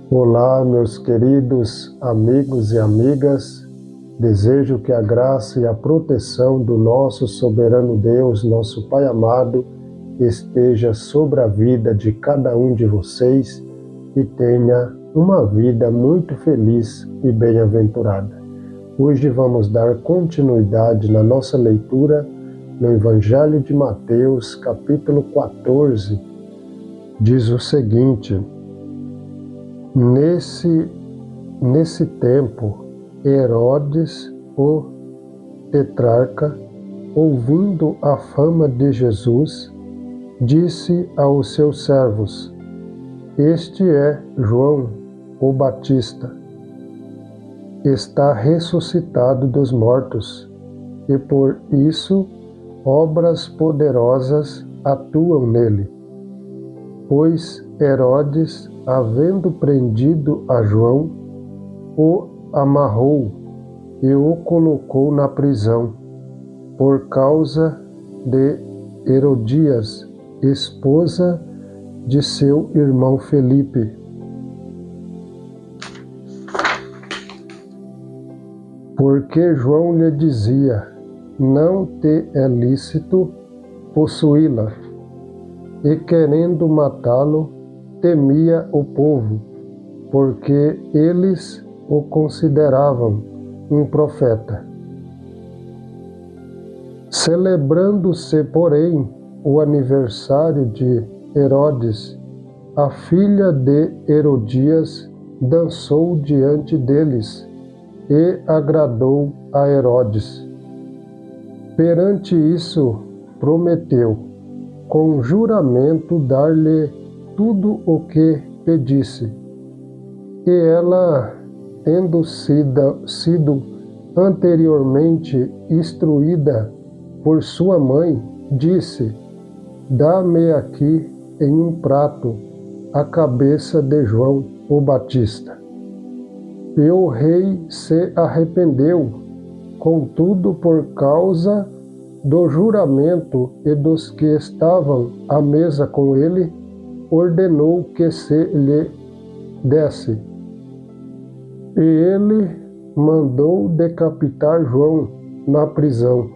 Olá, meus queridos amigos e amigas. Desejo que a graça e a proteção do nosso soberano Deus, nosso Pai amado, esteja sobre a vida de cada um de vocês e tenha uma vida muito feliz e bem-aventurada. Hoje vamos dar continuidade na nossa leitura no Evangelho de Mateus, capítulo 14. Diz o seguinte: Nesse tempo, Herodes, o tetrarca, ouvindo a fama de Jesus, disse aos seus servos: Este é João, o Batista. Está ressuscitado dos mortos, e por isso obras poderosas atuam nele. Pois Herodes, havendo prendido a João, o amarrou e o colocou na prisão, por causa de Herodias, esposa de seu irmão Felipe. Porque João lhe dizia: Não te é lícito possuí-la. E querendo matá-lo, temia o povo, porque eles o consideravam um profeta. Celebrando-se, porém, o aniversário de Herodes, a filha de Herodias dançou diante deles e agradou a Herodes. Perante isso, prometeu, com juramento, dar-lhe tudo o que pedisse. E ela, tendo sido anteriormente instruída por sua mãe, disse: Dá-me aqui em um prato a cabeça de João o Batista. E o rei se arrependeu, contudo, por causa do juramento e dos que estavam à mesa com ele, ordenou que se lhe desse. E ele mandou decapitar João na prisão,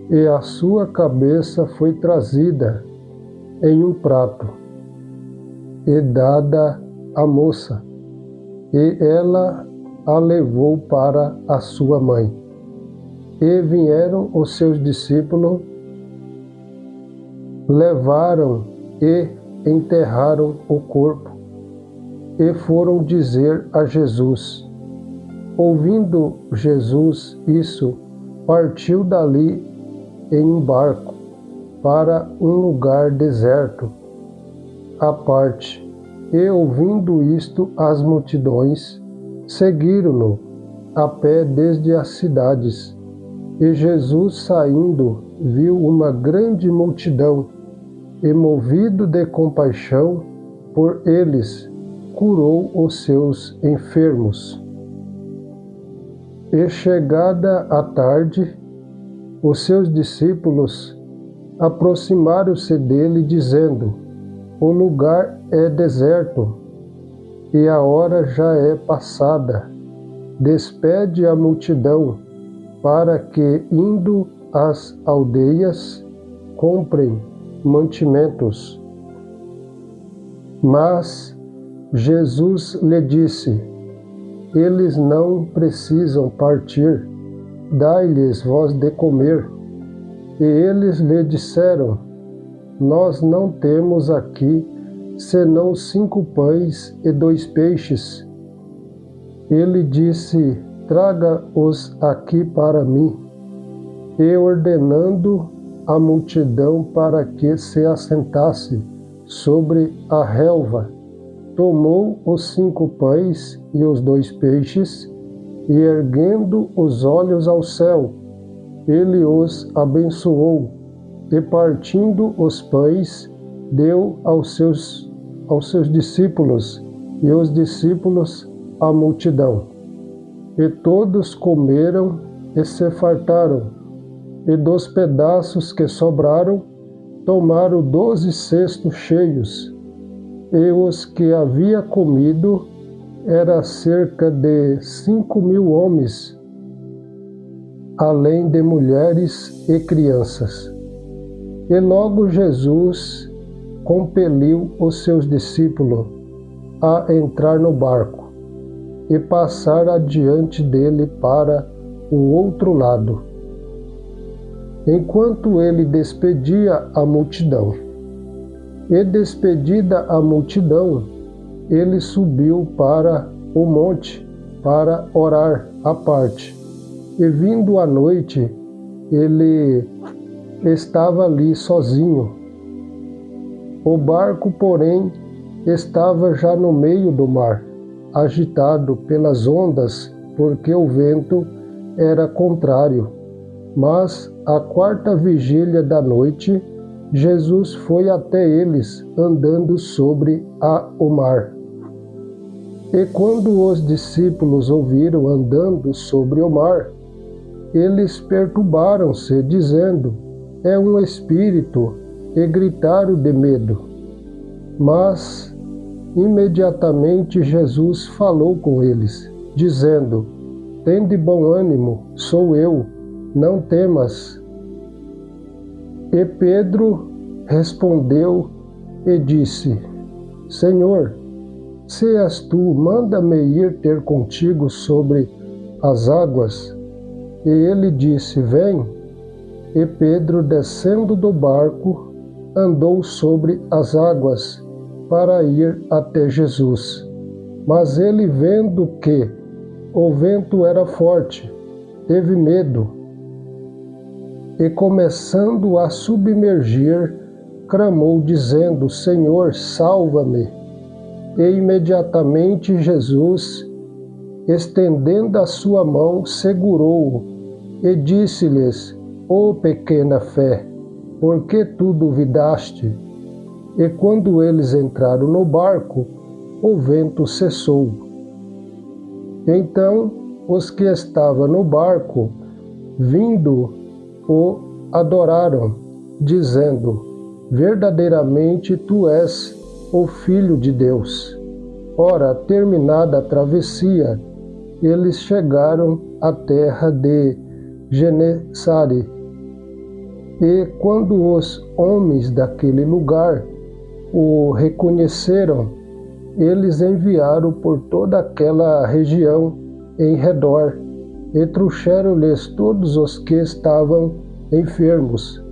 e a sua cabeça foi trazida em um prato e dada à moça, e ela a levou para a sua mãe. E vieram os seus discípulos, levaram e enterraram o corpo, e foram dizer a Jesus. Ouvindo Jesus isso, partiu dali em um barco para um lugar deserto, à parte, e ouvindo isto, as multidões seguiram-no a pé desde as cidades. E Jesus, saindo, viu uma grande multidão, e movido de compaixão por eles, curou os seus enfermos. E chegada a tarde, os seus discípulos aproximaram-se dele, dizendo: O lugar é deserto, e a hora já é passada. Despede a multidão, para que, indo às aldeias, comprem mantimentos. Mas Jesus lhe disse: Eles não precisam partir, dai-lhes vós de comer. E eles lhe disseram: Nós não temos aqui senão 5 pães e 2 peixes. Ele disse: Traga-os aqui para mim. E ordenando a multidão para que se assentasse sobre a relva, tomou os 5 pães e os 2 peixes, e erguendo os olhos ao céu, ele os abençoou, e partindo os pães, deu aos seus discípulos, e os discípulos à multidão. E todos comeram e se fartaram, e dos pedaços que sobraram, tomaram 12 cestos cheios, e os que havia comido era cerca de 5.000 homens, além de mulheres e crianças. E logo Jesus compeliu os seus discípulos a entrar no barco e passar adiante dele para o outro lado, enquanto ele despedia a multidão. E despedida a multidão, ele subiu para o monte para orar à parte. E vindo a noite, ele estava ali sozinho. O barco, porém, estava já no meio do mar, agitado pelas ondas, porque o vento era contrário. Mas, à quarta vigília da noite, Jesus foi até eles, andando sobre o mar. E quando os discípulos ouviram andando sobre o mar, eles perturbaram-se, dizendo: é um espírito, e gritaram de medo. Mas, imediatamente Jesus falou com eles, dizendo: tende bom ânimo, sou eu, não temas. E Pedro respondeu e disse: Senhor, se és tu, manda-me ir ter contigo sobre as águas. E ele disse: vem. E Pedro, descendo do barco, andou sobre as águas para ir até Jesus. Mas ele, vendo que o vento era forte, teve medo e, começando a submergir, clamou, dizendo: Senhor, salva-me. E imediatamente Jesus, estendendo a sua mão, segurou-o e disse-lhes: ó pequena fé, por que tu duvidaste? E quando eles entraram no barco, o vento cessou. Então os que estavam no barco, vindo, o adoraram, dizendo: verdadeiramente tu és o Filho de Deus. Ora, terminada a travessia, eles chegaram à terra de Genesare. E quando os homens daquele lugar o reconheceram, eles enviaram por toda aquela região em redor e trouxeram-lhes todos os que estavam enfermos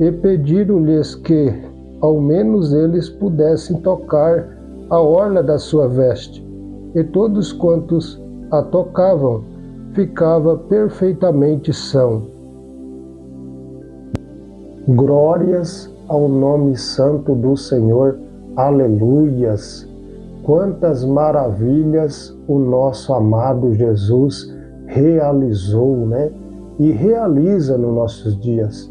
e pediram-lhes que, ao menos, eles pudessem tocar a orla da sua veste. E todos quantos a tocavam ficava perfeitamente são. Glórias ao nome santo do Senhor. Aleluias! Quantas maravilhas o nosso amado Jesus realizou, né? E realiza nos nossos dias.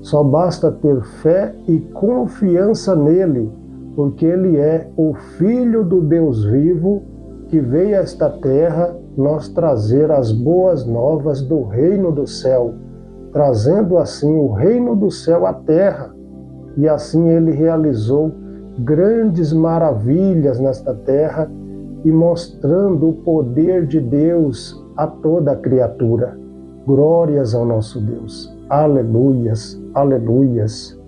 Só basta ter fé e confiança nele, porque ele é o Filho do Deus vivo que veio a esta terra nos trazer as boas novas do reino do céu, trazendo assim o reino do céu à terra. E assim ele realizou grandes maravilhas nesta terra e mostrando o poder de Deus a toda a criatura. Glórias ao nosso Deus. Aleluias, aleluias.